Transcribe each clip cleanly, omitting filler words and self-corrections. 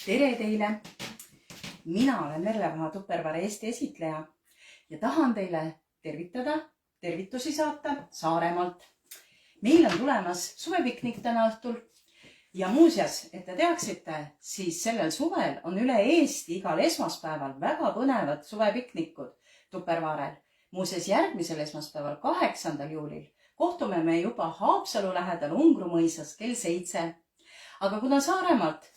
Tere teile! Mina olen Merle Vaha Tupperware Eesti esitleja ja tahan teile tervitusi saata Saaremaalt. Meil on tulemas suvepiknik täna õhtul ja muuseas, et te teaksite, siis sellel suvel on üle Eesti igal esmaspäeval väga põnevad suvepiknikud Tupperwarel. Muuseas, järgmisel esmaspäeval 8. juulil kohtume me juba Haapsalu lähedal Ungru mõisas kell 7. Aga kuna Saaremaalt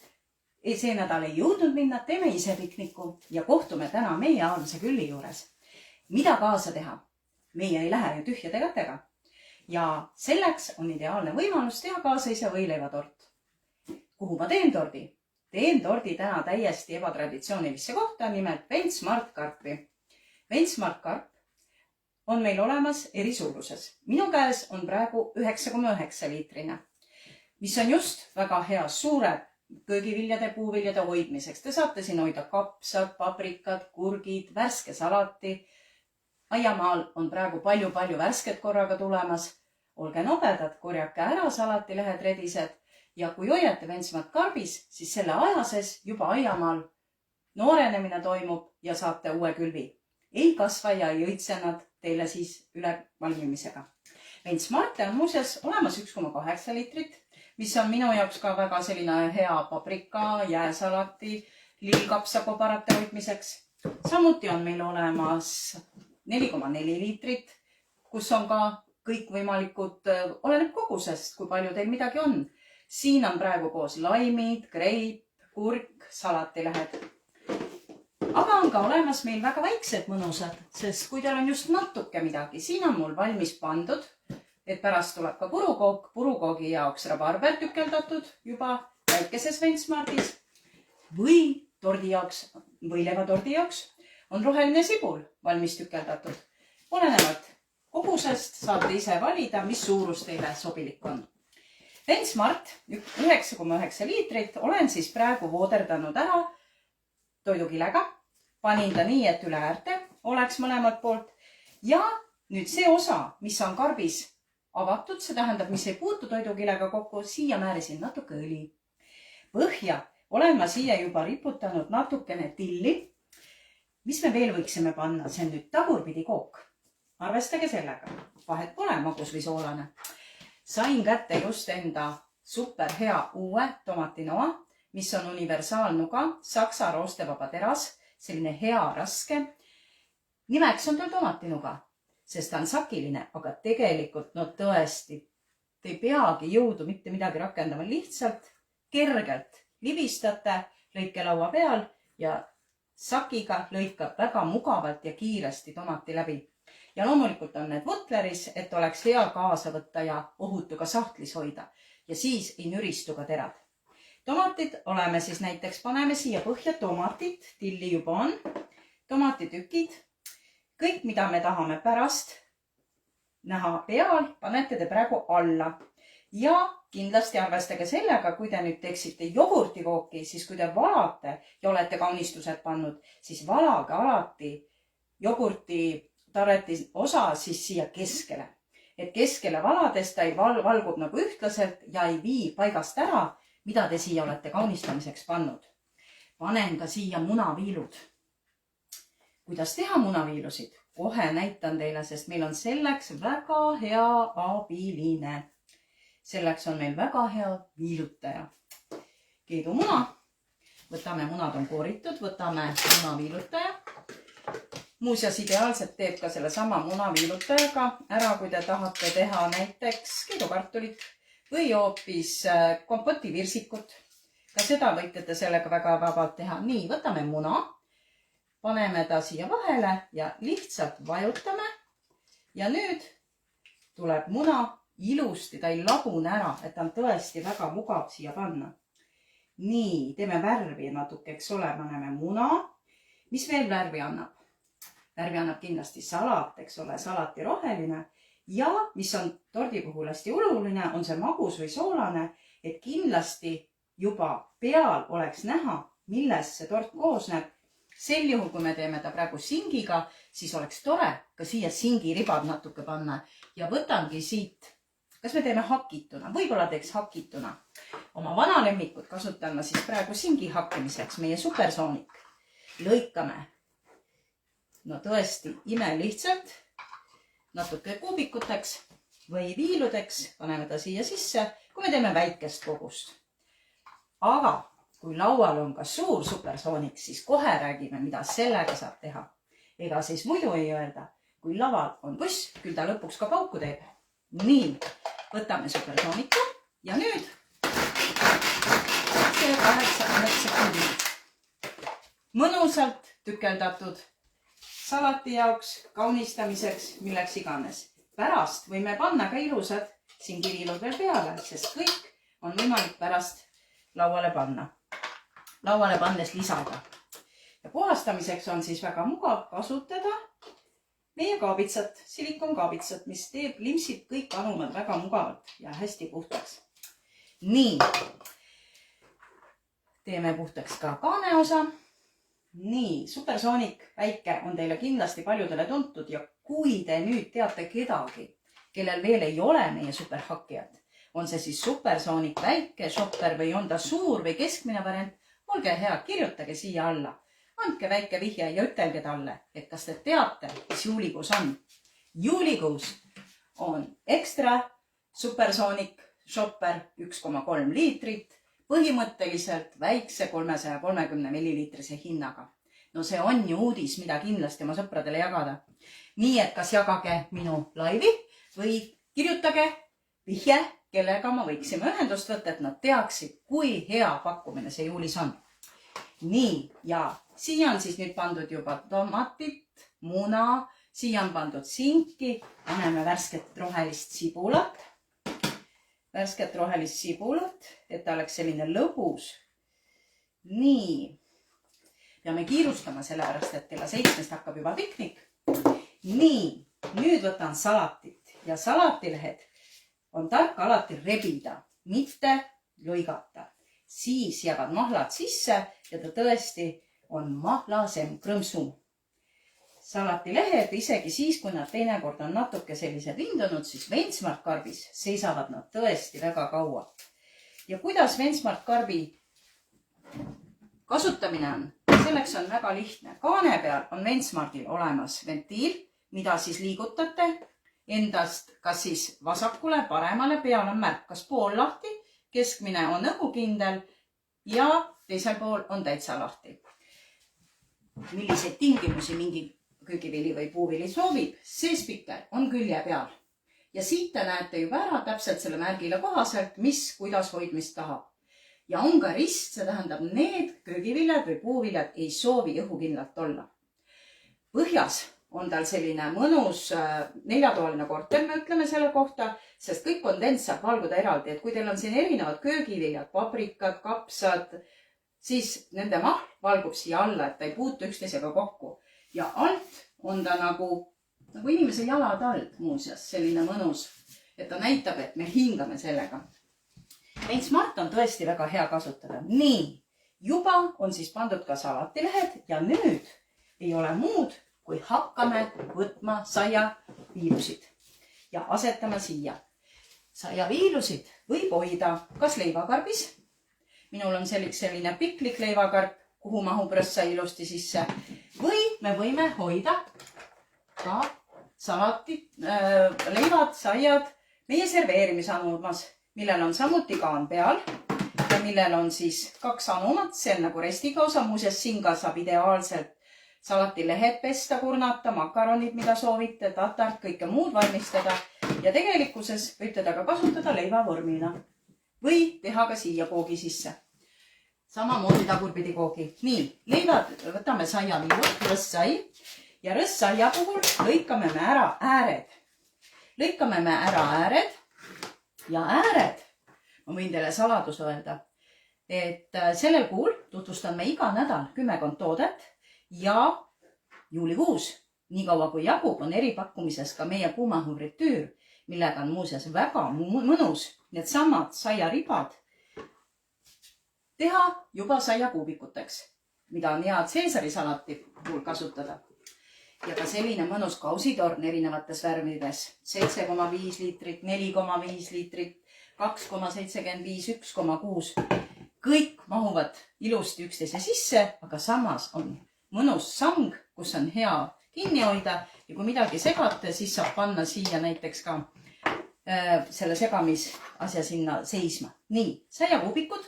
see nädal ei jõudnud minna, teeme ise pikniku ja kohtume täna meie Aarmse külli juures. Mida kaasa teha? Meie ei lähe ju tühjade kätega. Ja selleks on ideaalne võimalus teha kaasa ise võileivatort. Kuhu ma teen tordi? Teen tordi täna täiesti ebatraditsioonilisse kohta, nimelt Ventsmart karpi. Ventsmart karp on meil olemas eri suuruses. Minu käes on praegu 9,9 liitrine, mis on just väga hea suure köögiviljade, puuviljade hoidmiseks. Te saate siin hoida kapsad, paprikad, kurgid, värske salati. Aiamaal on praegu palju värsket korraga tulemas. Olge nobedad, korjake ära salatilehed redised ja kui hoiate Ventsmart karbis, siis selle aja sees juba aiamaal noorenemine toimub ja saate uue külvi. Ei kasva ja ei õitse nad teile siis üle valmimisega. Ventsmarte on muuseas olemas 1,8 liitrit, mis on minu jaoks ka väga selline hea paprika, jääsalati, lillkapsakobarate hoidmiseks. Samuti on meil olemas 4,4 liitrit, kus on ka kõikvõimalikud, oleneb kogusest, kui palju teil midagi on. Siin on praegu koos laimid, greip, kurk, salatilehed. Aga on ka olemas meil väga väiksed mõnusad, sest kui teil on just natuke midagi, siin on mul valmis pandud, et pärast tuleb ka purukook, purukoogi jaoks rabarber tükeldatud juba väikeses Ventsmartis või tordi jaoks, võileivatordi jaoks on roheline sibul valmis tükeldatud. Olenevalt kogusest saate ise valida, mis suurus teile sobilik on. Ventsmart 9,9 liitrit olen siis praegu vooderdanud ära toidukilega. Panin ta nii, et üle äärte oleks mõlemalt poolt. Ja nüüd see osa, mis on karbis avatud, see tähendab, mis ei puutu toidukilega kokku, siia määrisin natuke õli. Põhja olen ma siia juba riputanud natukene tilli. Mis me veel võiksime panna? See on nüüd tagurpidi kook. Arvestage sellega. Vahet pole magus või soolane. Sain kätte just enda super hea uue tomatinoa, mis on universaalnuga, saksa roostevaba teras, selline hea raske. Nimeks on tal tomatinuga, sest ta on sakiline, aga tegelikult tõesti, te ei peagi jõudu mitte midagi rakendama, lihtsalt kergelt libistate lõikelaua peal ja sakiga lõikab väga mugavalt ja kiiresti tomati läbi. Ja loomulikult on need vutleris, et oleks hea kaasa võtta ja ohutu ka sahtlis hoida ja siis ei nüristu ka terad. Tomatid oleme siis näiteks, paneme siia põhja tomatid, tilli juba on, tomatitükid, kõik mida me tahame pärast näha peal, panete te praegu alla. Ja kindlasti arvestage sellega, kui te nüüd teeksite jogurtikooki, siis kui te valate ja olete kaunistused pannud, siis valage alati jogurti tarreti osa siis siia keskele. Et keskele valades ta ei valgub nagu ühtlaselt ja ei vii paigast ära, mida te siia olete kaunistamiseks pannud. Panen ka siia munaviilud. Kuidas teha munaviilusid? Kohe näitan teile, sest meil on selleks väga hea abiline. Selleks on meil väga hea viilutaja. Keedumuna. Võtame, munad on kooritud, võtame munaviilutaja. Muuseas, ideaalselt teeb ka selle sama munaviilutajaga ära, kui te tahate teha näiteks keedukartulit või hoopis kompotivirsikut. Ka seda võite te sellega väga vabalt teha. Nii, võtame muna, paneme ta siia vahele ja lihtsalt vajutame. Ja nüüd tuleb muna ilusti, ta ei lagune ära, et ta on tõesti väga mugav siia panna. Nii, teeme värvi natuke, eks ole, paneme muna. Mis veel värvi annab? Värvi annab kindlasti salat, eks ole, salati roheline. Ja mis on tordi puhul hästi oluline, on see magus või soolane, et kindlasti juba peal oleks näha, milles see tort koosneb. Sel juhul, kui me teeme ta praegu singiga, siis oleks tore ka siia singiribad natuke panna. Ja võtangi siit, kas me teeme hakituna? Võib-olla teeks hakituna. oma vana lemmikut kasutan ma siis praegu singi hakkimiseks, meie supersoonik. Lõikame. No tõesti imelihtsalt. Natuke kuubikuteks või viiludeks. Paneme ta siia sisse, kui me teeme väikest kogust. Aga kui laual on ka suur supersoonik, siis kohe räägime, mida sellega saab teha. Ega siis muidu ei öelda, kui laval on buss, küll ta lõpuks ka pauku teeb. Nii, võtame supersooniku ja nüüd see 8-9 sekundit. Mõnusalt tükeldatud salati jaoks, kaunistamiseks, milleks iganes. Pärast võime panna ka ilusad singiviilud veel peale, sest kõik on võimalik pärast lauale panna. Lauale pannes lisada. Ja puhastamiseks on siis väga mugav kasutada meie kaabitsat, silikonkaabitsat, mis teeb limpsid kõik anumad väga mugavalt ja hästi puhtaks. Nii. Teeme puhtaks ka kaaneosa. Nii, supersoonik väike on teile kindlasti paljudele tuntud ja kui te nüüd teate kedagi, kellel veel ei ole meie superhakkijat, on see siis supersoonik väike shopper või on ta suur või keskmine variant, olge hea, kirjutage siia alla. Andke väike vihje ja ütelge talle, et kas te teate, mis juulikuus on. Juulikuus on ekstra supersoonik shopper 1,3 liitrit, põhimõtteliselt väikse 330 milliliitrise hinnaga. No see on ju uudis, mida kindlasti oma sõpradele jagada. Nii et kas jagage minu laivi või kirjutage vihje, kellega ma võiksime ühendust võtta, et nad teaksid, kui hea pakkumine see juulis on. Nii, ja siia on siis nüüd pandud juba tomatit, muna, siia on pandud sinki, paneme värsket rohelist sibulat. Värsket rohelist sibulat, et ta oleks selline lõbus. Nii. Peame kiirustama sellepärast, et kella 7 hakkab juba piknik. Nii. Nüüd võtan salatit ja salatilehed on tark alati rebida, mitte lõigata. Siis jäävad mahlad sisse ja ta tõesti on mahlasem, krõmsum. Salatilehed isegi siis, kui nad teinekord on natuke sellised vindunud, siis Vensmart karbis seisavad nad tõesti väga kaua. Ja kuidas Vensmart karbi kasutamine on? Selleks on väga lihtne. Kaane peal on Vensmartil olemas ventiil, mida siis liigutate endast kas siis vasakule, paremale, peal on märk, kas pool lahti, keskmine on õhukindel ja teisel pool on täitsa lahti. Milliseid tingimusi mingi köögivili või puuvili soovib, see spikker on külje peal. Ja siit te näete juba ära täpselt selle märgile kohaselt, mis, kuidas hoidmist tahab. Ja on ka rist, see tähendab, need köögiviljad või puuviljad ei soovi õhukindlalt olla. Põhjas on tal selline mõnus 4-toaline korter, me ütleme selle kohta, sest kõik kondents saab valguda eraldi. Et kui teil on siin erinevad köögiviljad, paprikad, kapsad, siis nende mahl valgub siia alla, et ta ei puutu üksteisega kokku. Ja alt on ta nagu inimese jalad alt muuseas, selline mõnus, et ta näitab, et me hingame sellega. Vensmart on tõesti väga hea kasutada. Nii, juba on siis pandud ka salatilehed ja nüüd ei ole muud, kui hakkame võtma saiaviilusid ja asetama siia. Saiaviilusid võib hoida kas leivakarbis. Minul on selline piklik leivakarp, kuhu mahub rõssa ilusti sisse. Või me võime hoida ka salatit, leivad, saiad meie serveerimisanumas, millel on samuti kaan peal ja millel on siis 2 anumat, see on nagu restiga osa, muuseas singa saab ideaalselt salatilehed pesta, kurnata, makaronid, mida soovite, tatart, kõike muud valmistada ja tegelikkuses võib teda ka kasutada leivavormina või teha ka siia koogi sisse. Samamoodi tagurpidi koogi. Nii, leivad võtame saiaviilud, rõssai ja rõssaia puhul lõikame me ära ääred. Lõikame me ära ääred ja ääred, ma võin teile saladus öelda, et sellel kuul tutvustan me iga nädal 10 toodet ja juulikuus, nii kaua kui jagub, on eripakkumises ka meie kuumahurritüür, millega on muuseas väga mõnus need samad saiaribad teha juba saiakuubikuteks, mida on hea Caesari salati puhul kasutada. ja ka selline mõnus kausitorn erinevates värvides. 7,5 liitrit, 4,5 liitrit, 2,75, 1,6. Kõik mahuvad ilusti üksteise sisse, aga samas on mõnus sang, kus on hea kinni hoida ja kui midagi segate, siis saab panna siia näiteks ka selle segamisasja sinna seisma. Nii, saiakuubikud.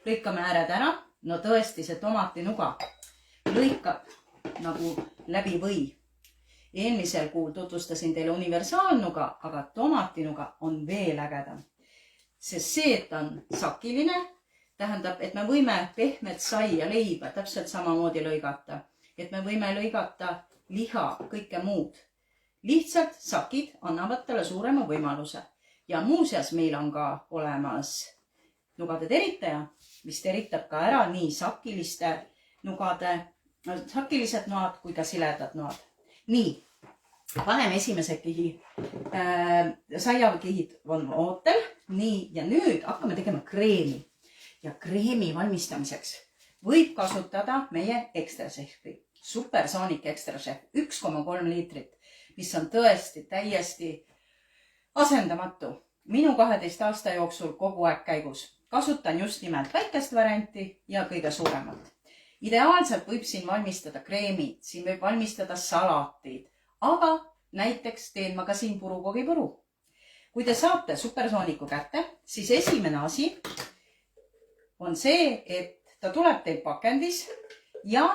Lõikame ääred ära. No tõesti, see tomatinuga lõikab nagu läbi või. Eelmisel kuul tutvustasin teile universaalnuga, aga tomatinuga on veel ägedam. Sest see, et on sakiline, tähendab, et me võime pehmet sai ja leiba täpselt samamoodi lõigata. Et me võime lõigata liha, kõike muud. Lihtsalt sakid annavad talle suurema võimaluse. Ja muuseas meil on ka olemas nugade teritaja, mis teritab ka ära nii sakiliste nugade, sakilised noad kui ka siledad noad. Nii, paneme esimese kihi. Saiakihid on ootel. Nii, ja nüüd hakkame tegema kreemi. Ja kreemi valmistamiseks võib kasutada meie ekstrašehvi. Supersonic ekstrašehv 1,3 liitrit, mis on tõesti täiesti asendamatu. Minu 12 aasta jooksul kogu aeg käigus. Kasutan just nimelt väikest varianti ja kõige suuremat. Ideaalselt võib siin valmistada kreemid, siin võib valmistada salatid, aga näiteks teen ma ka siin purukogipuru. Kui te saate Supersooniku kätte, siis esimene asi on see, et ta tuleb teil pakendis ja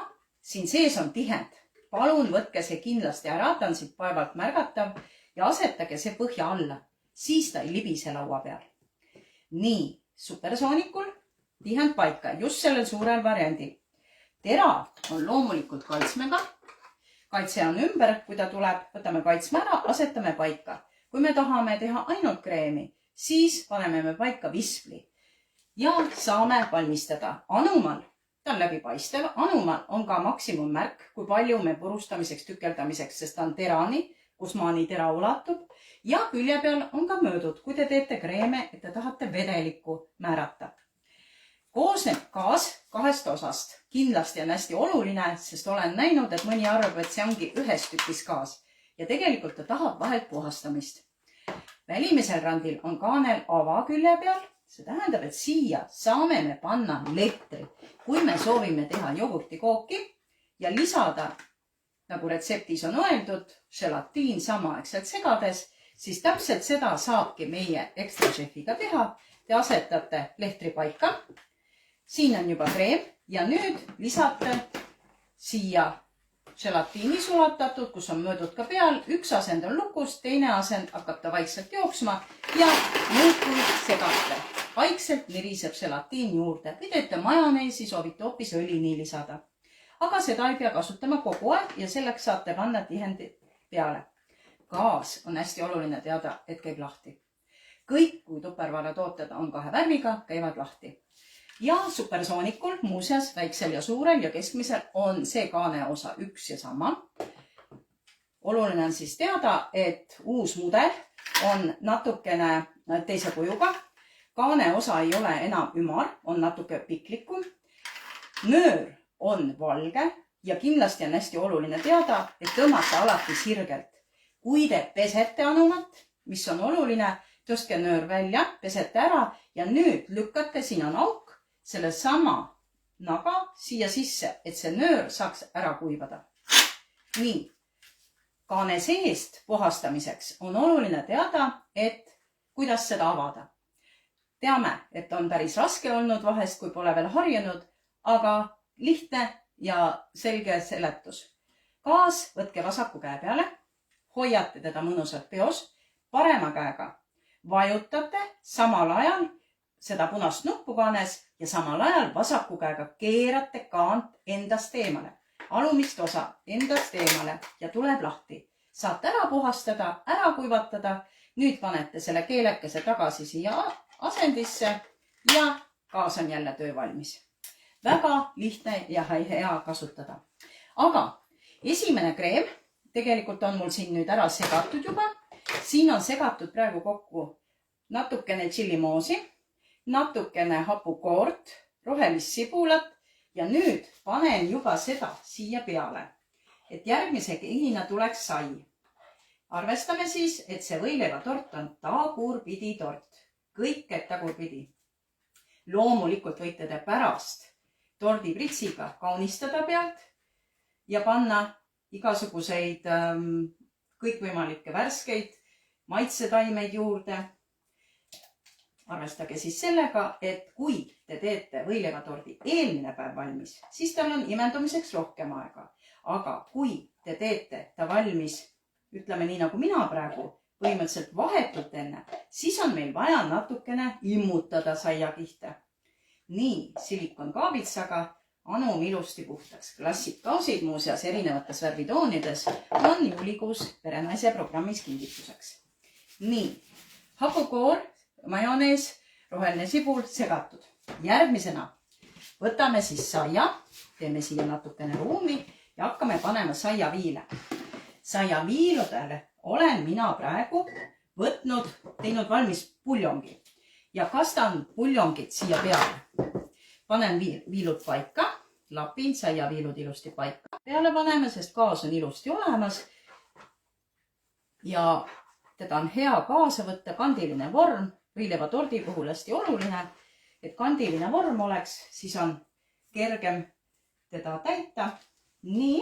siin sees on tihend. Palun võtke see kindlasti ära, ta on siit vaevalt märgatav ja asetage see põhja alla. Siis ta ei libise laua peal. Nii, Supersoonikul tihend paika, just sellel suurel variandil. Tera on loomulikult kaitsmega. Kaitse on ümber, kui ta tuleb, võtame kaitsme ära, asetame paika. Kui me tahame teha ainult kreemi, siis paneme me paika vispli. Ja saame valmistada anumal. Ta on läbipaistev. Anumal on ka maksimummärk, kui palju me purustamiseks, tükeldamiseks, sest ta on terani, kus maani tera ulatub. Ja külje peal on ka möödud, kui te teete kreeme, et te tahate vedelikku määrata. Koosneb gaas 2 osast. Kindlasti on hästi oluline, sest olen näinud, et mõni arvab, et see ongi ühes tükis gaas. Ja tegelikult ta tahab vahelt puhastamist. Välimisel randil on kaanel ava külje peal. See tähendab, et siia saame me panna lehtri. Kui me soovime teha jogurtikooki ja lisada, nagu retseptis on öeldud, želatiin samaaegselt segades, siis täpselt seda saabki meie ekstrašehviga teha. Te asetate lehtri paika. Siin on juba kreem ja nüüd lisate siia želatiini sulatatud, kus on möödud ka peal. Üks asend on lukus, teine asend hakkab ta vaikselt jooksma ja nüüd kui segate. Vaikselt niriseb želatiin juurde. Või teete majoneesi, soovite hoopis õlini lisada. Aga seda ei pea kasutama kogu aeg ja selleks saate panna tihendi peale. Gaas on hästi oluline teada, et käib lahti. Kõik, kui tupperware tooted on 2 värviga, käivad lahti. Ja Supersoonikul, muuseas väiksel ja suurel ja keskmisel on see kaane osa üks ja sama. Oluline on siis teada, et uus mudel on natukene teise kujuga. Kaane osa ei ole enam ümar, on natuke piklikum. Nöör on valge ja kindlasti on hästi oluline teada, et tõmmata alati sirgelt. Kui te pesete anumat, mis on oluline, tõstke nöör välja, pesete ära ja nüüd lükkate, siin on auk, selle sama naga siia sisse, et see nöör saaks ära kuivada. Nii, kaane seest puhastamiseks on oluline teada, et kuidas seda avada. Teame, et on päris raske olnud vahest, kui pole veel harjunud, aga lihtne ja selge seletus. Gaas võtke vasaku käe peale, hoiate teda mõnusalt peos, parema käega vajutate samal ajal seda punast nuppu kaanes ja samal ajal vasaku käega keerate kaant endast eemale. Alumist osa endast eemale ja tuleb lahti. Saate ära puhastada, ära kuivatada. Nüüd panete selle keelekese tagasi siia asendisse ja gaas on jälle töö valmis. Väga lihtne ja hea kasutada. Aga esimene kreem tegelikult on mul siin nüüd ära segatud juba. Siin on segatud praegu kokku natukene tšillimoosi, natukene hapukoort, rohelist sibulat ja nüüd panen juba seda siia peale. et järgmise kihina tuleks sai. Arvestame siis, et see võileivatort on tagurpidi tort. Kõik käib tagurpidi. Loomulikult võite te pärast tordipritsiga kaunistada pealt ja panna igasuguseid kõikvõimalikke värskeid maitsetaimeid juurde. Arvestage siis sellega, et kui te teete võileivatordi eelmine päev valmis, siis tal on imendumiseks rohkem aega. Aga kui te teete ta valmis, ütleme nii nagu mina praegu, põhimõtteliselt vahetult enne, siis on meil vaja natukene immutada saiakihte. Nii silikonkaabitsaga anum ilusti puhtaks. Klassid kausid muuseas erinevates värvitoonides on juulikuus perenaise programmis kingituseks. Nii, hapukoor, majonees, roheline sibul segatud. Järgmisena võtame siis saia, teeme siia natukene ruumi ja hakkame panema saiaviile. Saiaviiludele olen mina praegu teinud valmis puljongi ja kastan puljongit siia peale. Panen viilud paika, lapin saiaviilud ilusti paika. Peale paneme, sest gaas on ilusti olemas ja teda on hea kaasa võtta kandiline vorm. Võileivatordi puhul hästi oluline, et kandiline vorm oleks, siis on kergem teda täita. Nii.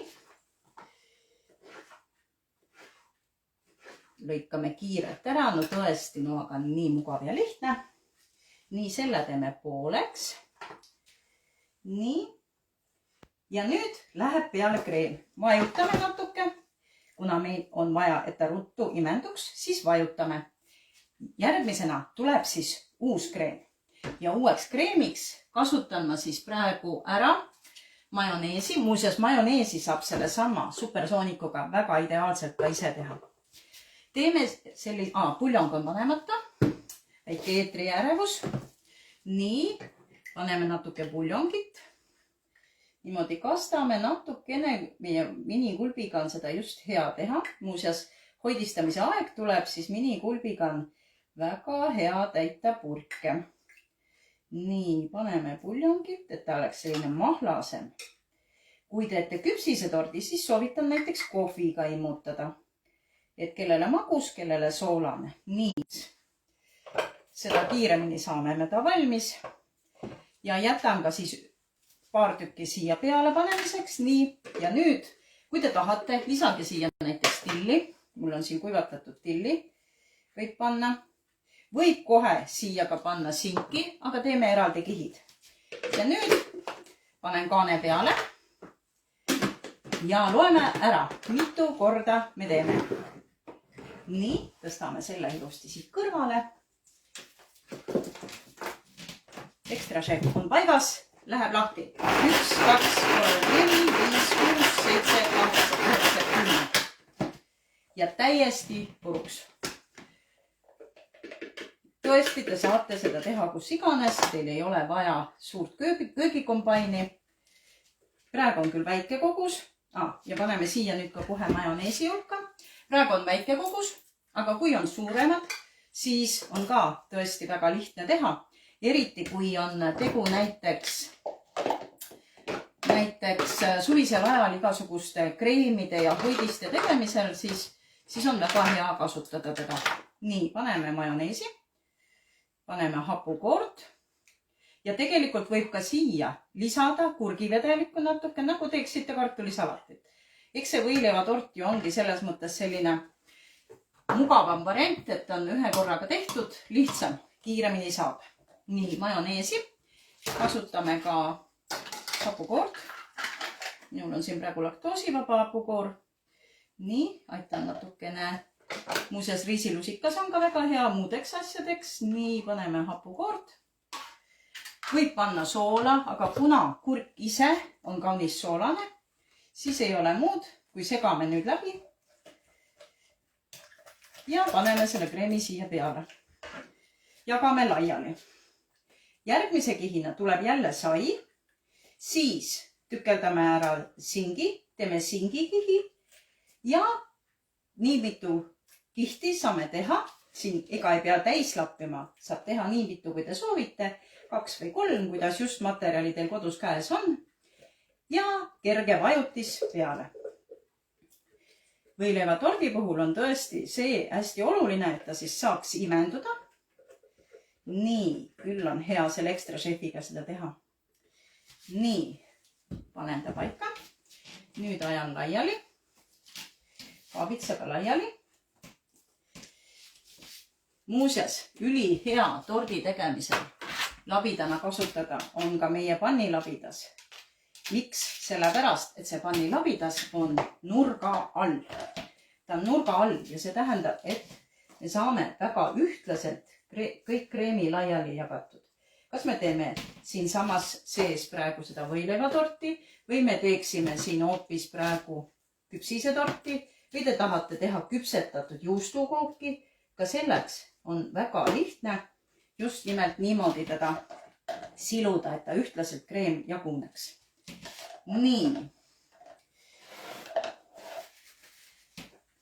Lõikame kiirelt ära, no tõesti, aga nii mugav ja lihtne. Nii, selle teeme pooleks. Nii. Ja nüüd läheb peale kreem. Vajutame natuke. Kuna meil on vaja, et ta ruttu imenduks, siis vajutame. Järgmisena tuleb siis uus kreem. Ja uueks kreemiks kasutan ma siis praegu ära majoneesi. Muuseas, majoneesi saab selle sama supersoonikuga väga ideaalselt ka ise teha. Teeme puljong on panemata, väike eetriärevus. Nii, paneme natuke puljongit. Niimoodi kastame natukene, meie minikulbiga on seda just hea teha. Muuseas, hoidistamise aeg tuleb, siis minikulbiga on väga hea täita purke. Nii, paneme puljongit, et ta oleks selline mahlasem. Kui teete küpsisetordi, siis soovitan näiteks kohviga immutada. Et kellele magus, kellele soolane. Nii, seda kiiremini saame me ta valmis. Ja jätan ka siis paar tükki siia peale panemiseks. Nii, ja nüüd, kui te tahate, lisage siia näiteks tilli. Mul on siin kuivatatud tilli. Võib panna. Võib kohe siia ka panna sinki, aga teeme eraldi kihid. Ja nüüd panen kaane peale. Ja loeme ära, mitu korda me teeme. Nii, tõstame selle ilusti siit kõrvale. Ekstra šef on paigas, läheb lahti. 1, 2, 3, 4, 5, 6, 7, 8, 9, 10. Ja täiesti puruks. Tõesti, te saate seda teha kus iganes. Teil ei ole vaja suurt köögikombaini. Praegu on küll väike kogus. Ja paneme siia nüüd ka kohe majoneesi hulka. Praegu on väike kogus, aga kui on suuremad, siis on ka tõesti väga lihtne teha. Eriti kui on tegu näiteks suvisel ajal igasuguste kreemide ja hoidiste tegemisel, siis on väga hea kasutada teda. Nii, paneme majoneesi, paneme hapukoort ja tegelikult võib ka siia lisada kurgivedelikku natuke, nagu teeksite kartulisalatit. Eks see võileivatort ju ongi selles mõttes selline mugavam variant, et on ühe korraga tehtud, lihtsam, kiiremini saab. Nii, majoneesi. Kasutame ka hapukoort. Minul on siin praegu laktoosivaba hapukoor. Nii, aitan natukene. Muuseas, riisilusikas on ka väga hea muudeks asjadeks. Nii, paneme hapukoort. Võib panna soola, aga kuna kurk ise on kaunis soolane, siis ei ole muud, kui segame nüüd läbi ja paneme selle kreemi siia peale. Jagame laiali. Järgmise kihina tuleb jälle sai, siis tükeldame ära singi, teeme singikihi ja nii mitu kihti saame teha. Siin ega ei pea täis lappima, saab teha nii mitu, kui te soovite, 2 või 3, kuidas just materjali teil kodus käes on. Ja kerge vajutis peale. võileivatordi puhul on tõesti see hästi oluline, et ta siis saaks imenduda. Nii, küll on hea selle ekstra šefiga seda teha. Nii, panen ta paika. Nüüd ajan laiali. Kaabitsaga laiali. Muuseas, üli hea tordi tegemisel labidana kasutada on ka meie pannilabidas. Miks? Sellepärast, et see pannilabidas on nurga all. Ta on nurga all ja see tähendab, et me saame väga ühtlaselt kõik kreemi laiali jagatud. Kas me teeme siin samas sees praegu seda võileivatorti või me teeksime siin hoopis praegu küpsisetorti või te tahate teha küpsetatud juustukooki? Ka selleks on väga lihtne just nimelt niimoodi teda siluda, et ta ühtlaselt kreem jaguneks. Nii.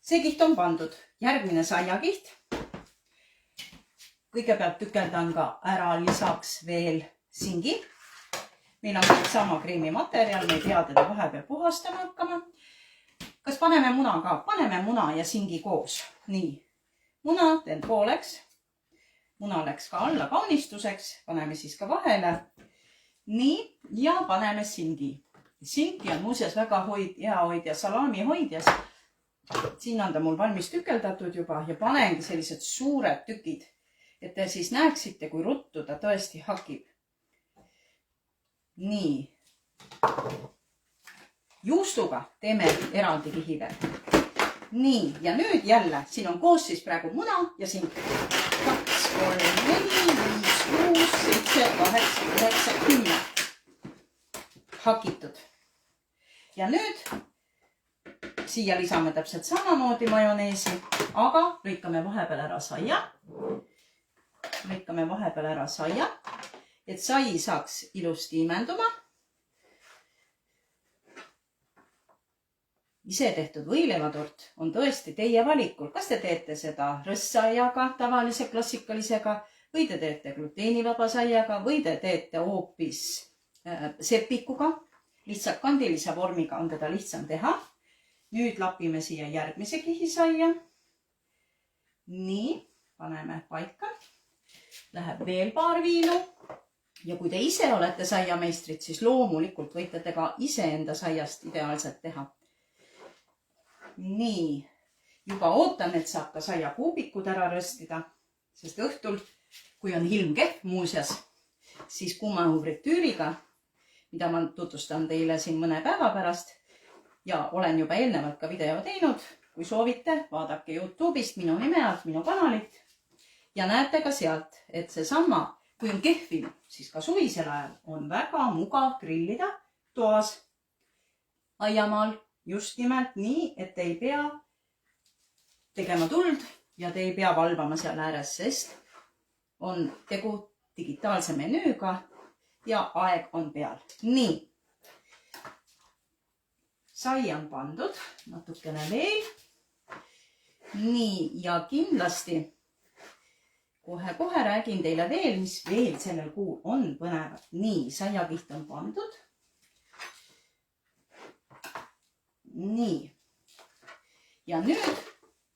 See kiht on pandud. Järgmine saiakiht. Kõigepealt tükeldan ka ära lisaks veel singi. Meil on kõik sama kreemimaterjal, me ei pea teda vahepeal puhastama hakkama. Kas paneme muna ka? Paneme muna ja singi koos. Nii. Muna teen pooleks. Muna läks ka alla kaunistuseks. Paneme siis ka vahele. Nii. Ja paneme singi. Sinki on muuseas väga hea hoidja, salami hoidjas. Siin on ta mul valmis tükeldatud juba ja panengi sellised suured tükid. Et te siis näeksite, kui ruttu ta tõesti hakib. Nii. Juustuga teeme eraldi kihi veel. Nii, ja nüüd jälle, siin on koos siis praegu muna ja sink. 2, 3, 4, 5, 6, 7, 8, 9, 10. Hakitud. Ja nüüd siia lisame täpselt samamoodi majoneesi, aga lõikame vahepeal ära saia. Lõikame vahepeal ära saia, et sai saaks ilusti imenduma. Ise tehtud võileivatort on tõesti teie valikul. Kas te teete seda rõsssaiaga, tavalise klassikalisega või te teete gluteenivaba saiaga või te teete hoopis sepikuga. Lihtsalt kandilise vormiga on teda lihtsam teha. Nüüd lapime siia järgmise kihi saia. Nii, paneme paika. Läheb veel paar viinu ja kui te ise olete saiameistrid, siis loomulikult võite te ka iseenda saiast ideaalselt teha. Nii, juba ootan, et saab ka saiakuubikud ära röstida, sest õhtul, kui on ilm kehv muuseas, siis kuumaõhufritüüriga, mida ma tutvustan teile siin mõne päeva pärast ja olen juba eelnevalt ka video teinud, kui soovite, vaadake YouTube'ist minu nime alt, minu kanalit. Ja näete ka sealt, et seesama, kui on kehvim, siis ka suvisel ajal on väga mugav grillida toas, aiamaal, just nimelt nii, et ei pea tegema tuld ja te ei pea valvama seal ääres, sest on tegu digitaalse menüüga ja aeg on peal. Nii. Sai on pandud, natukene veel. Nii, ja kindlasti kohe räägin teile veel, mis veel sellel kuul on põnevat. Nii, saiakiht on pandud. Nii. Ja nüüd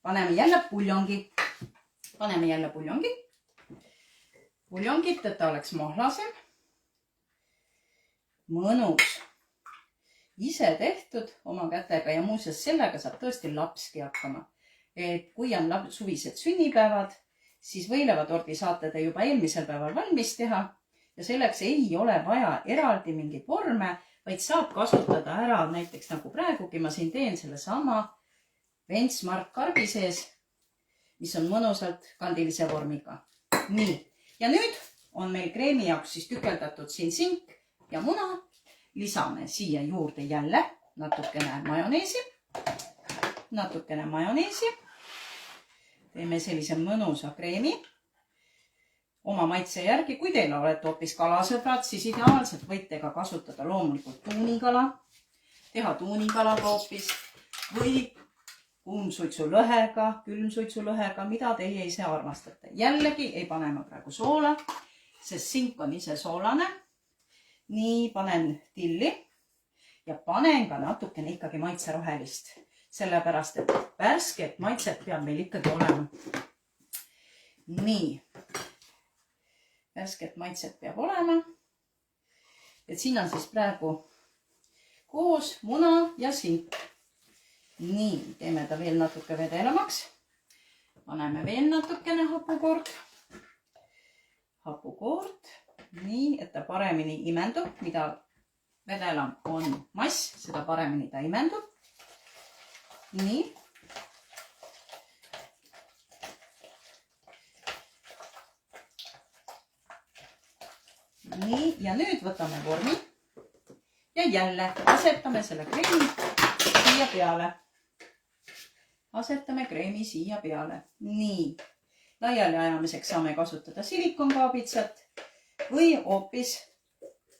paneme jälle puljongi. Paneme jälle puljongi. Puljongit, et ta oleks mohlasem. Mõnus. Ise tehtud oma kätega ja muuseas sellega saab tõesti lapski hakkama. Et kui on suvised sünnipäevad, siis võileivatordi saate te juba eelmisel päeval valmis teha ja selleks ei ole vaja eraldi mingeid vorme, vaid saab kasutada ära näiteks nagu praegugi ma siin teen selle sama Ventsmart karbi sees, mis on mõnusalt kandilise vormiga. Nii, ja nüüd on meil kreemi jaoks siis tükeldatud siin sink ja muna. Lisame siia juurde jälle natukene majoneesi. Teeme sellise mõnusa kreemi oma maitse järgi. Kui teil olete hoopis kalasõbrad, siis ideaalselt võite ka kasutada loomulikult tuunikala, teha tuunikalaga hoopis või kuumsuitsulõhega, külmsuitsulõhega, mida teie ise armastate. Jällegi ei pane ma praegu soola, sest sink on ise soolane. Nii, panen tilli ja panen ka natukene ikkagi maitserohelist. sellepärast et värsket maitset peab meil ikkagi olema. Nii, värsket maitset peab olema. Et siin on siis praegu koos muna ja sink. Nii, teeme ta veel natuke vedelamaks. Paneme veel natukene hapukoort. Nii, et ta paremini imendub. Mida vedelam on mass, seda paremini ta imendub. Nii. Nii, ja nüüd võtame vormi. Ja jälle asetame selle kreemi siia peale. Asetame kreemi siia peale. Nii, laiali ajamiseks saame kasutada silikonkaabitsat või hoopis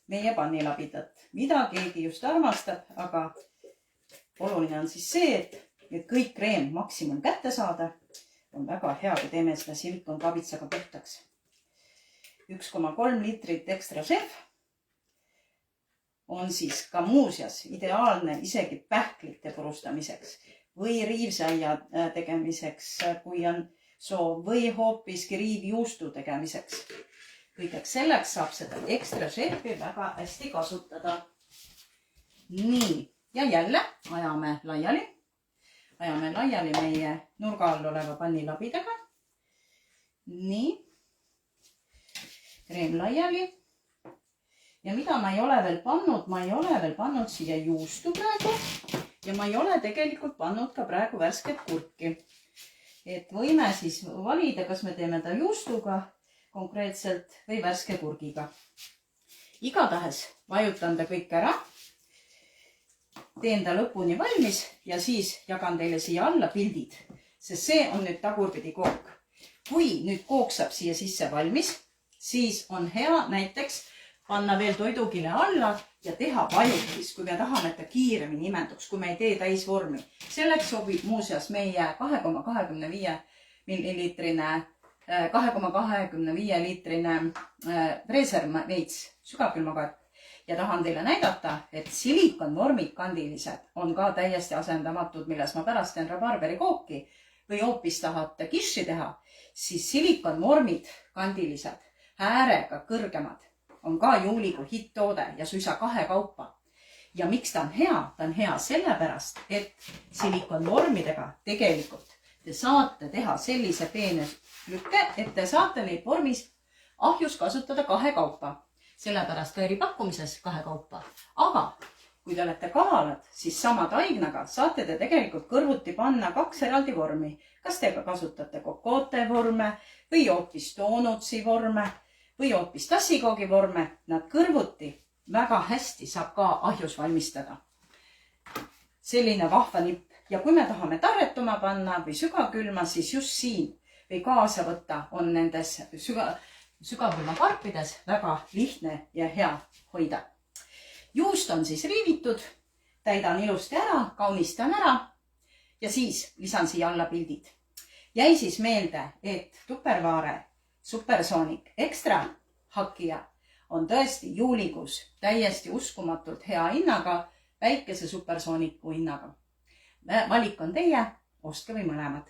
meie pannilabidat, mida keegi just armastab, aga oluline on siis see, et kõik kreem maksimum kätte saada. On väga hea, kui teeme seda silikonkaabitsaga puhtaks. 1,3 liitrit Extra Chef on siis ka muuseas ideaalne isegi pähklite purustamiseks või riivsaia tegemiseks, kui on soov, või hoopiski riivjuustu tegemiseks. Kõigeks selleks saab seda Extra Chefi väga hästi kasutada. Nii, ja jälle ajame laiali. Ajame laiali meie nurga all oleva pannilabidaga. Nii, kreem laiali. Ja mida ma ei ole veel pannud siia juustu praegu. Ja ma ei ole tegelikult pannud ka praegu värsket kurki. Et võime siis valida, kas me teeme ta juustuga konkreetselt või värske kurgiga. Igatahes vajutan ta kõik ära. Teen ta lõpuni valmis ja siis jagan teile siia alla pildid. Sest see on nüüd tagurpidi kook. Kui nüüd kook saab siia sisse valmis, siis on hea näiteks panna veel toidukile alla ja teha vajutis, kui me tahame, et ta kiiremini imenduks, kui me ei tee täisvormi. Selleks sobib muuseas meie 2,25 liitrine freeserveits, sügavkülmakarp. Ja tahan teile näidata, et silikonvormid kandilised on ka täiesti asendamatud, milles ma pärast teen rabarberi kooki või hoopis tahate kiši teha, siis silikonvormid kandilised, äärega kõrgemad, on ka juulikuu hitt-toode ja suisa 2 kaupa. Ja miks ta on hea? Ta on hea sellepärast, et silikonvormidega tegelikult te saate teha sellise peene lükke, et te saate neid vormis ahjus kasutada 2 kaupa. Sellepärast ka eripakkumises 2 kaupa. Aga kui te olete kavalad, siis sama taignaga saate te tegelikult kõrvuti panna 2 eraldi vormi. Kas te kasutate kokoote vorme või hoopis doonutsi vorme või hoopis tassikoogi vorme, nad kõrvuti väga hästi saab ka ahjus valmistada. Selline vahva nipp. Ja kui me tahame tarretuma panna või sügavkülma, siis just siin või kaasa võtta on nendes sügavkülmakarpides väga lihtne ja hea hoida. Juust on siis riivitud, täidan ilusti ära, kaunistan ära ja siis lisan siia alla pildid. Jäi siis meelde, et Tupperware Supersonic Extra hakkija on tõesti juulikuus täiesti uskumatult hea hinnaga, väikese Supersonicu hinnaga. Valik on teie, ostke või mõlemad.